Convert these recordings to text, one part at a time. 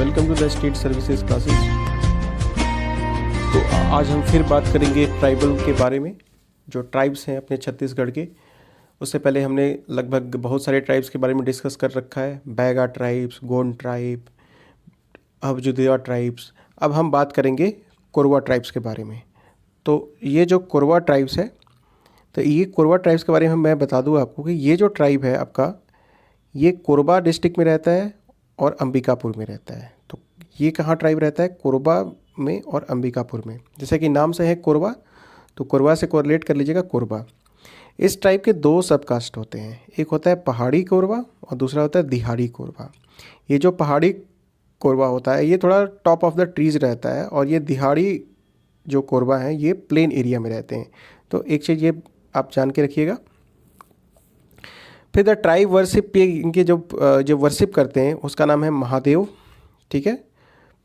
Welcome to the state services classes. तो आज हम फिर बात करेंगे ट्राइबल के बारे में, जो ट्राइब्स हैं अपने छत्तीसगढ़ के। उससे पहले हमने लगभग बहुत सारे ट्राइब्स के बारे में डिस्कस कर रखा है, बैगा ट्राइब्स, गोंड ट्राइब, हवजुदिया ट्राइब्स। अब हम बात करेंगे कोरवा ट्राइब्स के बारे में। तो ये जो कोरवा ट्राइब्स है, तो ये कोरवा ट्राइब्स के बारे में मैं बता दूँ आपको कि ये जो ट्राइब है आपका, ये कोरबा डिस्ट्रिक्ट में रहता है और अंबिकापुर में रहता है। तो ये कहाँ ट्राइब रहता है? कोरबा में और अंबिकापुर में। जैसे कि नाम से है कोरबा, तो कोरबा से कोरिलेट कर लीजिएगा कोरबा। इस ट्राइब के दो सब कास्ट होते हैं, एक होता है पहाड़ी कोरबा और दूसरा होता है दिहाड़ी कोरबा। ये जो पहाड़ी कोरबा होता है ये थोड़ा टॉप ऑफ द ट्रीज़ रहता है, और ये दिहाड़ी जो कोरबा है ये प्लेन एरिया में रहते हैं। तो एक चीज़ ये आप जान के रखिएगा। फिर द ट्राइब वर्शिप, ये इनके जो वर्शिप करते हैं उसका नाम है महादेव, ठीक है।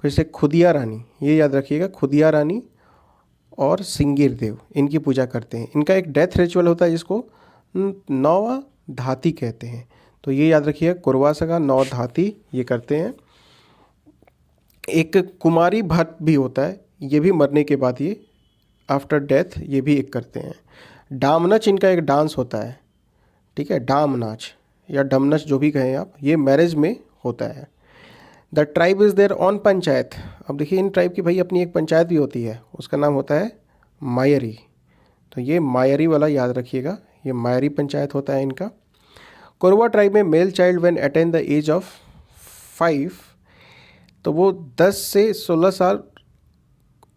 फिर से खुदिया रानी, ये याद रखिएगा, खुदिया रानी और सिंगीर देव, इनकी पूजा करते हैं। इनका एक डेथ रिचुअल होता है जिसको नौ धाती कहते हैं। तो ये याद रखिएगा, कोरवा सगा नौ धाती ये करते हैं। एक कुमारी भट्ट भी होता है, ये भी मरने के बाद ये आफ्टर डेथ ये भी एक करते हैं। डामनच इनका एक डांस होता है, ठीक है, डाम नाच या डमनच जो भी कहें आप, ये मैरिज में होता है। The tribe is there on panchayat. अब देखिए इन ट्राइब की भाई अपनी एक पंचायत भी होती है, उसका नाम होता है मायरी। तो ये मायरी वाला याद रखिएगा, ये मायरी पंचायत होता है इनका। कोरवा ट्राइब में male child when attain the age of 5, तो वो 10 से 16 साल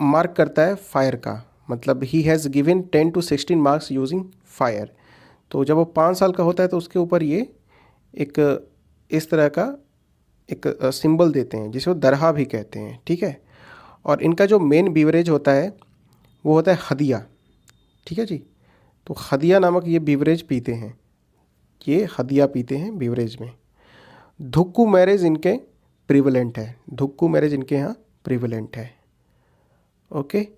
मार्क करता है फायर का, मतलब he has given 10 to 16 marks using fire. तो जब वो 5 साल का होता है तो उसके ऊपर ये एक इस तरह का एक सिंबल देते हैं जिसे वो दरहा भी कहते हैं, ठीक है। और इनका जो मेन बीवरेज होता है वो होता है हदिया, ठीक है जी। तो हदिया नामक ये बीवरेज पीते हैं, ये हदिया पीते हैं बीवरेज में। धुक्कू मैरिज इनके प्रिवलेंट है, धुक्कू मैरिज इनके यहाँ प्रिवलेंट है, ओके।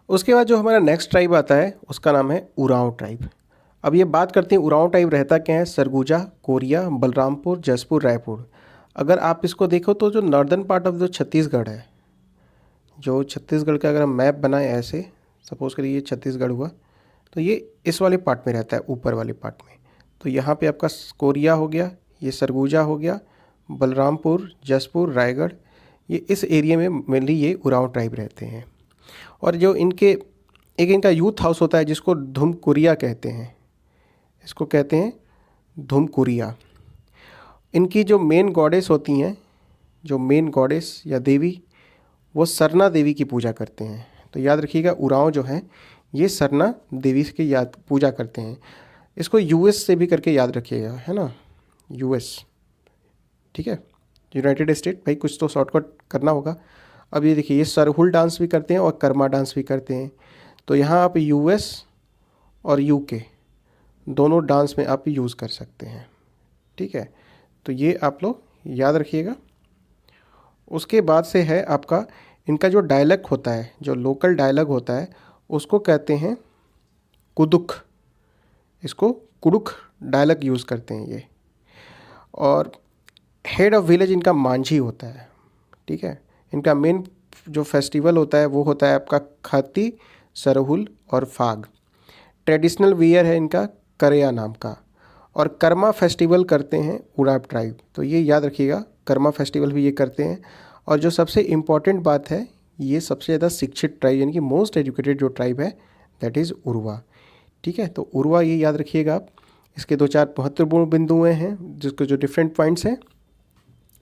उसके बाद जो हमारा नेक्स्ट ट्राइब आता है उसका नाम है उरांव ट्राइब। अब ये बात करते हैं उरांव ट्राइब रहता क्या है? सरगुजा, कोरिया, बलरामपुर, जसपुर, रायपुर। अगर आप इसको देखो तो जो नॉर्दर्न पार्ट ऑफ जो छत्तीसगढ़ है, जो छत्तीसगढ़ का अगर हम मैप बनाए ऐसे, सपोज करिए ये छत्तीसगढ़ हुआ, तो ये इस वाले पार्ट में रहता है, ऊपर वाले पार्ट में। तो यहाँ पे आपका कोरिया हो गया, ये सरगुजा हो गया, बलरामपुर, जसपुर, रायगढ़, ये इस एरिया में मेनली ये उरांव ट्राइब रहते हैं। और जो इनके एक इनका यूथ हाउस होता है जिसको धुमकुरिया कहते हैं, इसको कहते हैं धुमकुरिया। इनकी जो मेन गॉडेस होती हैं, जो मेन गॉडेस या देवी, वो सरना देवी की पूजा करते हैं। तो याद रखिएगा उरांव जो है ये सरना देवी की याद पूजा करते हैं। इसको यूएस से भी करके याद रखिएगा, है ना, यूएस, ठीक है, यूनाइटेड स्टेट। भाई कुछ तो शॉर्टकट करना होगा। अब ये देखिए ये सरहुल डांस भी करते हैं और कर्मा डांस भी करते हैं। तो यहाँ आप यूएस और यूके दोनों डांस में आप यूज़ कर सकते हैं, ठीक है। तो ये आप लोग याद रखिएगा। उसके बाद से है आपका इनका जो डायलेक्ट होता है, जो लोकल डायलेक्ट होता है, उसको कहते हैं कुदुक, इसको कुडुक डायलेक्ट यूज़ करते हैं ये। और हेड ऑफ विलेज इनका मांझी होता है, ठीक है। इनका मेन जो फेस्टिवल होता है वो होता है आपका खाती, सरहुल और फाग। ट्रेडिशनल वियर है इनका करया नाम का। और कर्मा फेस्टिवल करते हैं उरांव ट्राइब, तो ये याद रखिएगा, कर्मा फेस्टिवल भी ये करते हैं। और जो सबसे इम्पॉर्टेंट बात है, ये सबसे ज़्यादा शिक्षित ट्राइब यानी कि मोस्ट एजुकेटेड जो ट्राइब है दैट इज़ उरवा, ठीक है। तो उरवा ये याद रखिएगा आप। इसके 2-4 महत्वपूर्ण बिंदुएँ हैं जिसके जो डिफरेंट पॉइंट्स हैं।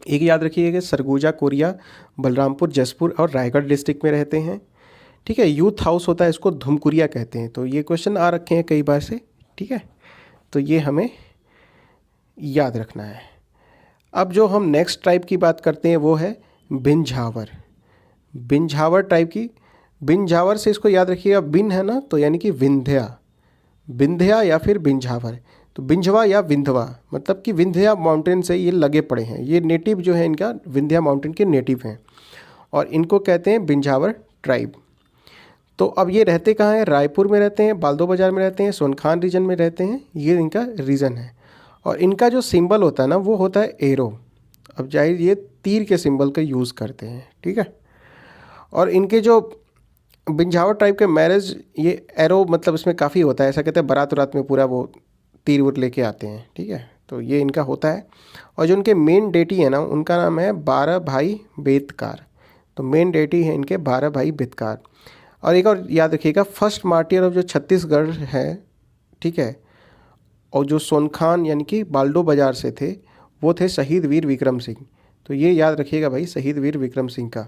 एक याद रखिएगा, सरगुजा, कोरिया, बलरामपुर, जसपुर और रायगढ़ डिस्ट्रिक्ट में रहते हैं, ठीक है। यूथ हाउस होता है, इसको धुमकुरिया कहते हैं। तो ये क्वेश्चन आ रखे हैं कई बार से, ठीक है, तो ये हमें याद रखना है। अब जो हम नेक्स्ट ट्राइब की बात करते हैं वो है बिंझावर। बिंझावर ट्राइब की, बिंझावर से इसको याद रखिएगा, बिन है ना, तो यानी कि विंध्या, विंध्या या फिर बिंझावर। तो बिंझवा या विंध्यवा मतलब कि विंध्या माउंटेन से ये लगे पड़े हैं। ये नेटिव जो है इनका विंध्या माउंटेन के नेटिव हैं और इनको कहते हैं बिंझावर ट्राइब। तो अब ये रहते कहाँ हैं? रायपुर में रहते हैं, बाल्दो बाज़ार में रहते हैं, सोनखान रीजन में रहते हैं, ये इनका रीजन है। और इनका जो सिंबल होता है ना वो होता है एरो। अब जाहिर ये तीर के सिंबल का यूज़ करते हैं, ठीक है। और इनके जो बिंझावर ट्राइब के मैरिज, ये एरो मतलब इसमें काफ़ी होता है, ऐसा कहते हैं बारात उरात में पूरा वो तीर वुर लेके आते हैं, ठीक है। तो ये इनका होता है। और जो उनके मेन डेटी है ना, उनका नाम है 12 भाई बेतकार। तो मेन डेटी है इनके 12 भाई बेतकार। और एक और याद रखिएगा, फर्स्ट मार्टियर ऑफ जो छत्तीसगढ़ है, ठीक है, और जो सोनखान यानी कि बाल्दो बाज़ार से थे, वो थे शहीद वीर विक्रम सिंह। तो ये याद रखिएगा भाई, शहीद वीर विक्रम सिंह का।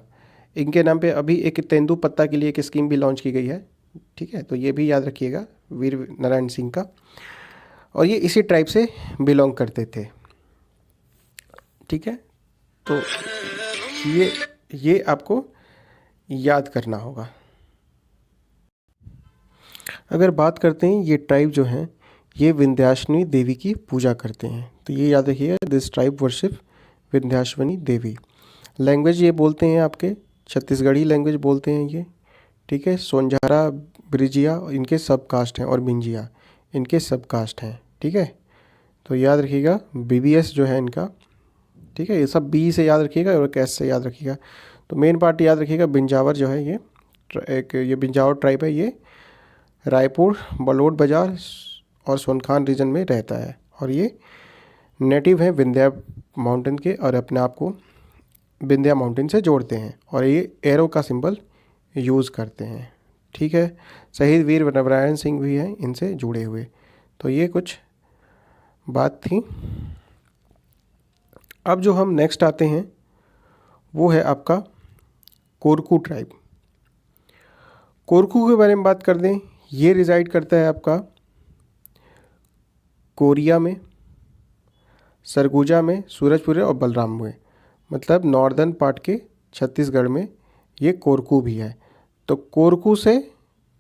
इनके नाम पे अभी एक तेंदु पत्ता के लिए एक स्कीम भी लॉन्च की गई है, ठीक है। तो ये भी याद रखिएगा, वीर नारायण सिंह का। और ये इसी ट्राइब से बिलोंग करते थे, ठीक है। तो ये आपको याद करना होगा। अगर बात करते हैं, ये ट्राइब जो हैं ये विंध्याचली देवी की पूजा करते हैं। तो ये याद रखिएगा, this tribe worship Vindhyachali Devi. Language ये बोलते हैं आपके छत्तीसगढ़ी लैंग्वेज बोलते हैं ये, ठीक है। सोनझारा, ब्रिजिया इनके सब कास्ट हैं और मिंजिया इनके सब कास्ट हैं, ठीक है। तो याद रखिएगा बीबीएस जो है इनका, ठीक है। ये सब बी से याद रखिएगा और कैस से याद रखिएगा। तो मेन पार्ट याद रखिएगा, बिंजावर जो है ये ये बिंजावर ट्राइब है, ये रायपुर, बलोद बाज़ार और सोनखान रीजन में रहता है। और ये नेटिव है विंध्या माउंटेन के और अपने आप को विंध्या माउंटेन से जोड़ते हैं और ये एरो का सिंबल यूज़ करते हैं, ठीक है। शहीद वीर नारायण सिंह भी हैं इनसे जुड़े हुए। तो ये कुछ बात थी। अब जो हम नेक्स्ट आते हैं वो है आपका कोरकू ट्राइब। कोरकू के बारे में बात कर दें, ये रिजाइड करता है आपका कोरिया में, सरगुजा में, सूरजपुर और बलराम में, मतलब नॉर्दर्न पार्ट के छत्तीसगढ़ में ये कोरकू भी है। तो कोरकू से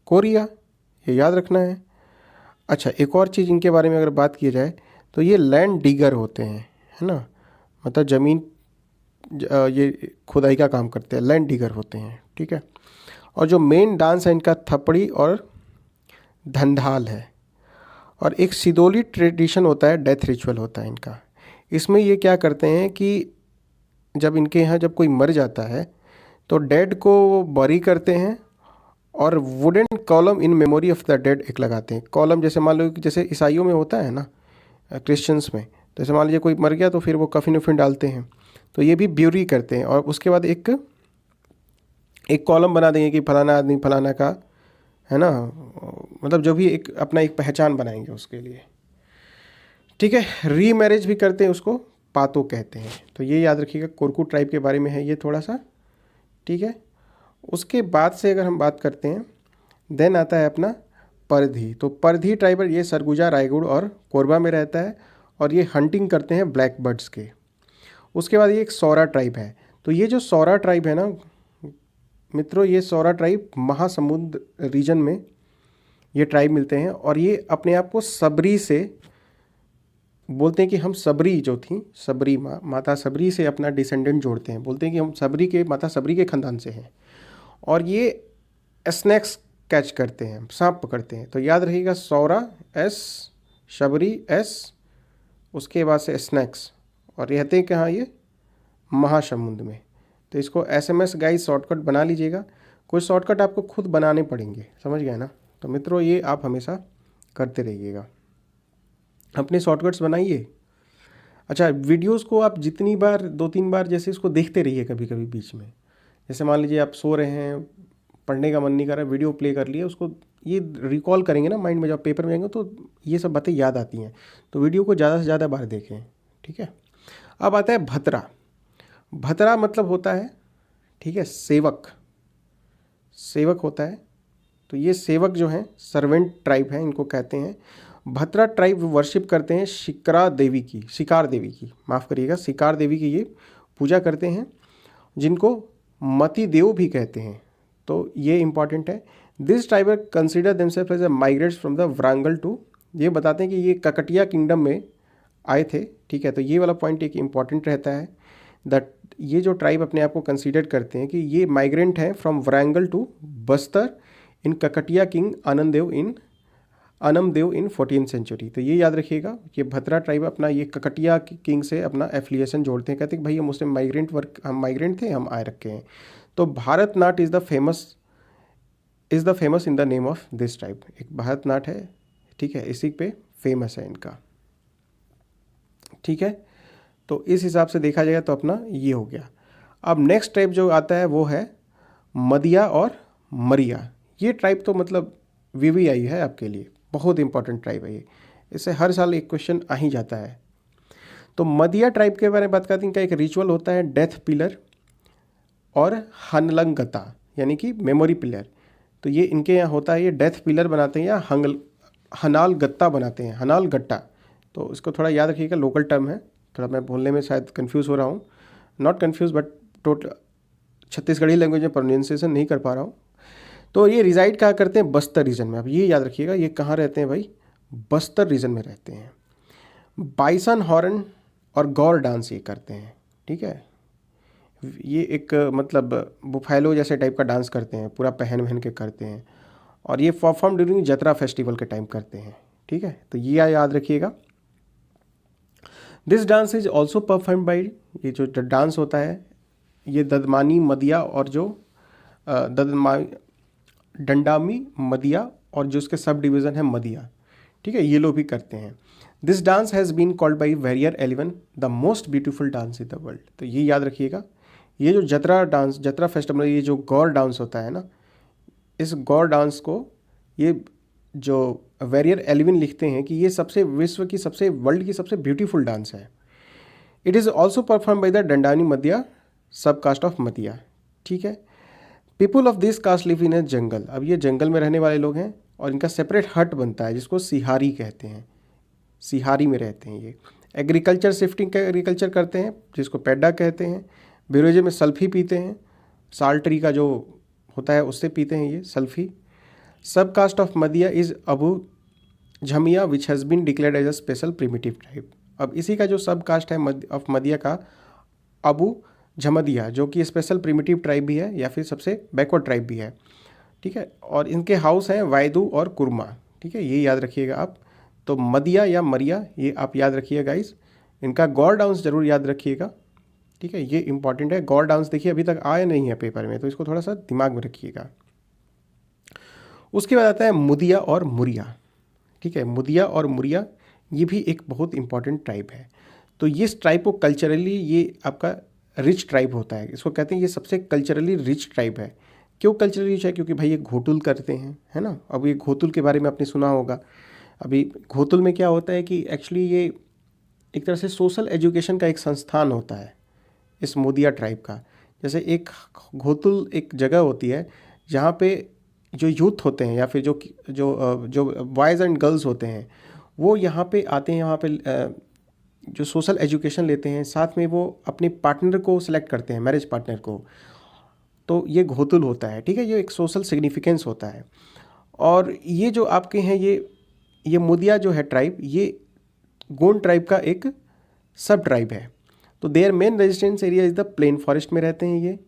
कोरिया, ये याद रखना है। अच्छा, एक और चीज़ इनके बारे में अगर बात की जाए तो ये लैंड डिगर होते हैं, है ना, मतलब ज़मीन ये खुदाई का काम करते हैं, लैंड डिगर होते हैं, ठीक है। और जो मेन डांस है इनका थपड़ी और धंधाल है। और एक सिदोली ट्रेडिशन होता है, डेथ रिचुअल होता है इनका। इसमें ये क्या करते हैं कि जब इनके यहाँ जब कोई मर जाता है तो डेड को बरी करते हैं और wooden column in memory of the dead एक लगाते हैं। कॉलम जैसे मान लो कि जैसे ईसाइयों में होता है ना, क्रिश्चियंस में, तो जैसे मान लीजिए कोई मर गया तो फिर वो कफिन उफिन डालते हैं, तो ये भी ब्यूरी करते हैं। और उसके बाद एक कॉलम बना देंगे कि फलाना आदमी फलाना का, है ना, मतलब जो भी एक अपना एक पहचान बनाएंगे उसके लिए, ठीक है। री मैरिज भी करते हैं, उसको पातो कहते हैं। तो ये याद रखिएगा, कोरकू ट्राइब के बारे में है ये थोड़ा सा, ठीक है। उसके बाद से अगर हम बात करते हैं, देन आता है अपना परधी। तो परधी ट्राइबर ये सरगुजा, रायगढ़ और कोरबा में रहता है और ये हंटिंग करते हैं ब्लैक बर्ड्स के। उसके बाद ये एक सौरा ट्राइब है। तो ये जो सौरा ट्राइब है ना मित्रों, ये सौरा ट्राइब महासमुंद रीजन में ये ट्राइब मिलते हैं और ये अपने आप को सबरी से बोलते हैं कि हम सबरी जो थी, सबरी माता सबरी से अपना डिसेंडेंट जोड़ते हैं, बोलते हैं कि हम सबरी के माता सबरी के ख़ानदान से हैं। और ये स्नैक्स कैच करते हैं, सांप पकड़ते हैं। तो याद रखिएगा, सौरा एस, शबरी एस, उसके बाद से स्नैक्स। और रहते हैं कहाँ ये? महासमुंद में। तो इसको SMS गाइस शॉर्टकट बना लीजिएगा। कुछ शॉर्टकट आपको खुद बनाने पड़ेंगे, समझ गए ना। तो मित्रों ये आप हमेशा करते रहिएगा, अपने शॉर्टकट्स बनाइए। अच्छा, वीडियोस को आप जितनी बार 2-3 बार जैसे इसको देखते रहिए कभी कभी बीच में। जैसे मान लीजिए आप सो रहे हैं, पढ़ने का मन नहीं कर रहा, वीडियो प्ले कर लिए, उसको ये रिकॉल करेंगे ना माइंड में, जब पेपर में जाएंगे तो ये सब बातें याद आती हैं। तो वीडियो को ज़्यादा से ज़्यादा बार देखें, ठीक है। अब आता है भतरा। भतरा मतलब होता है, ठीक है, सेवक, सेवक होता है। तो ये सेवक जो हैं सर्वेंट ट्राइब हैं, इनको कहते हैं। भतरा ट्राइब वर्शिप करते हैं शिकार देवी की, माफ़ करिएगा, शिकार देवी की ये पूजा करते हैं, जिनको मती देव भी कहते हैं। तो ये इंपॉर्टेंट है। This tribe consider themselves as a migrates from the Warangal to, ये बताते हैं कि ये ककटिया किंगडम में आए थे, ठीक है। तो ये वाला पॉइंट एक इम्पॉर्टेंट रहता है, दैट ये जो ट्राइब अपने आप को कंसीडर करते हैं कि ये माइग्रेंट हैं from Warangal to Bastar in Kakatiya king Annamdev in 14th century. तो ये याद रखिएगा, ये भद्रा ट्राइब अपना ये ककटिया किंग से अपना एफिलिएशन जोड़ते हैं, कहते हैं कि भाई हम उसमें हम माइग्रेंट थे, हम आए रखे हैं। तो Bharat Nat is the famous in the name of this tribe. एक भारत नाट है, ठीक है, इसी पे फेमस है इनका, ठीक है। तो इस हिसाब से देखा जाएगा तो अपना ये हो गया। अब नेक्स्ट ट्राइब जो आता है वो है मदिया और मरिया। ये ट्राइब तो मतलब वीवीआई है आपके लिए, बहुत इंपॉर्टेंट ट्राइब है ये, इससे हर साल एक क्वेश्चन आ ही जाता है। तो मदिया ट्राइब के बारे में बात करते हैं। इनका एक रिचुअल होता है डेथ पिलर और हनलंगता, यानी कि मेमोरी पिलर। तो ये इनके यहाँ होता है, ये डेथ पिलर बनाते हैं या हनाल गत्ता बनाते हैं, हनाल गट्टा। तो इसको थोड़ा याद रखिएगा, लोकल टर्म है, थोड़ा मैं बोलने में शायद कंफ्यूज हो रहा हूँ, not confuse but total Chhattisgarhi language में प्रोनाउंसिएशन नहीं कर पा रहा हूँ। तो ये रिजाइड कहाँ करते हैं, बस्तर रीजन में। अब ये याद रखिएगा, ये कहाँ रहते हैं भाई, बस्तर रीजन में रहते हैं। बाइसन हॉर्न और गौर डांस ये करते हैं, ठीक है। ये एक मतलब बुफैलो जैसे टाइप का डांस करते हैं, पूरा पहन के करते हैं, और ये परफॉर्म ड्यूरिंग जतरा फेस्टिवल के टाइम करते हैं, ठीक है। तो ये याद रखिएगा। This dance is also perform by, ये जो डांस होता है ये ददमानी मदिया और जो डंडामी मदिया और जो उसके सब डिवीज़न है मदिया, ठीक है, ये लोग भी करते हैं। This dance has been called by Verrier Elwin the most beautiful dance in the world. तो ये याद रखिएगा, ये जो जतरा फेस्टिवल, ये जो गौर डांस होता है ना, इस गौर डांस को ये जो वेरियर एलिवन लिखते हैं कि ये वर्ल्ड की सबसे ब्यूटीफुल डांस है। It is also perform by the Dandami Madia sub caste of Madia, ठीक है। People of this caste live in a jungle. अब ये जंगल में रहने वाले लोग हैं और इनका सेपरेट हट बनता है जिसको सिहारी कहते हैं, सिहारी में रहते हैं ये। एग्रीकल्चर शिफ्टिंग का एग्रीकल्चर करते हैं जिसको पैडा कहते हैं। बेरोजे में सल्फी पीते हैं, साल ट्री का जो होता है उससे पीते हैं ये सल्फी। Sub caste of Madia is Abujhmadia which has been declared as a special primitive tribe. अब इसी का जो सब कास्ट है ऑफ मदिया का अबू झमदिया, जो कि स्पेशल प्रिमिटिव ट्राइब भी है या फिर सबसे बैकवर्ड ट्राइब भी है, ठीक है। और इनके हाउस हैं वायदू और कुरमा, ठीक है, ये याद रखिएगा आप। तो मदिया या मरिया ये आप याद रखिएगा गाइस। इनका गौर डांस जरूर याद रखिएगा, ठीक है, ये इंपॉर्टेंट है। गौर डांस देखिए अभी तक आया नहीं है पेपर में, तो इसको थोड़ा सा दिमाग में रखिएगा। उसके बाद आता है मुदिया और मुरिया, ठीक है। मुदिया और मुरिया ये भी एक बहुत इंपॉर्टेंट ट्राइब है। तो ये ट्राइब को कल्चरली ये आपका रिच ट्राइब होता है, इसको कहते हैं ये सबसे कल्चरली रिच ट्राइब है। क्यों कल्चरली रिच है, क्योंकि भाई ये घोटुल करते हैं, है ना। अब ये घोतुल के बारे में आपने सुना होगा। अभी घोतुल में क्या होता है कि एक्चुअली ये एक तरह से सोशल एजुकेशन का एक संस्थान होता है इस मुदिया ट्राइब का। जैसे एक घोतुल एक जगह होती है जहाँ पे जो यूथ होते हैं या फिर जो बॉयज़ एंड गर्ल्स होते हैं वो यहाँ पे आते हैं, यहाँ पे जो सोशल एजुकेशन लेते हैं, साथ में वो अपने पार्टनर को सिलेक्ट करते हैं, मैरिज पार्टनर को। तो ये घोतुल होता है, ठीक है, ये एक सोशल सिग्निफिकेंस होता है। और ये जो आपके हैं ये मुदिया जो है ट्राइब, ये गोंड ट्राइब का एक सब ट्राइब है। तो their main residence area is the plain forest में रहते हैं ये,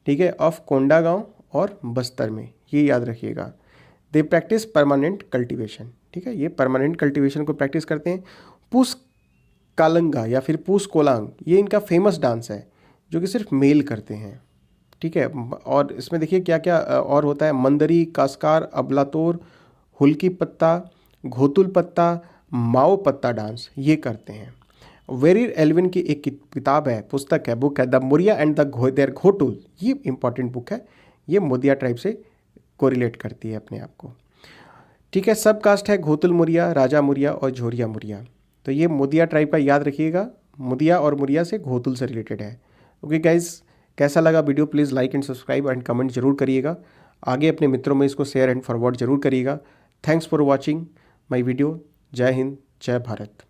ठीक है, ऑफ कोंडागांव और बस्तर में, ये याद रखिएगा। दे प्रैक्टिस परमानेंट कल्टिवेशन, ठीक है, ये परमानेंट कल्टिवेशन को प्रैक्टिस करते हैं। पूस कालंगा या फिर पूस कोलांग ये इनका फेमस डांस है जो कि सिर्फ मेल करते हैं, ठीक है। और इसमें देखिए क्या क्या और होता है, मंदरी, कास्कार, अबलातोर, हुल्की पत्ता, घोतुल पत्ता, माओ पत्ता डांस ये करते हैं। वेरियर एल्विन की एक किताब है, पुस्तक है, बुक है, the Muria and their ghotul, ये इंपॉर्टेंट बुक है। ये मुदिया ट्राइब से कोरिलेट करती है अपने आप को, ठीक है। सब कास्ट है घोतुल मुरिया, राजा मुरिया और झोरिया मुरिया। तो ये मुदिया ट्राइब का याद रखिएगा, मुदिया और मुरिया से घोतुल से रिलेटेड है। ओके गाइज, कैसा लगा video please like and subscribe and comment जरूर करिएगा। आगे अपने मित्रों में इसको शेयर एंड फॉरवर्ड जरूर करिएगा। Thanks for watching my video. जय हिंद, जय भारत।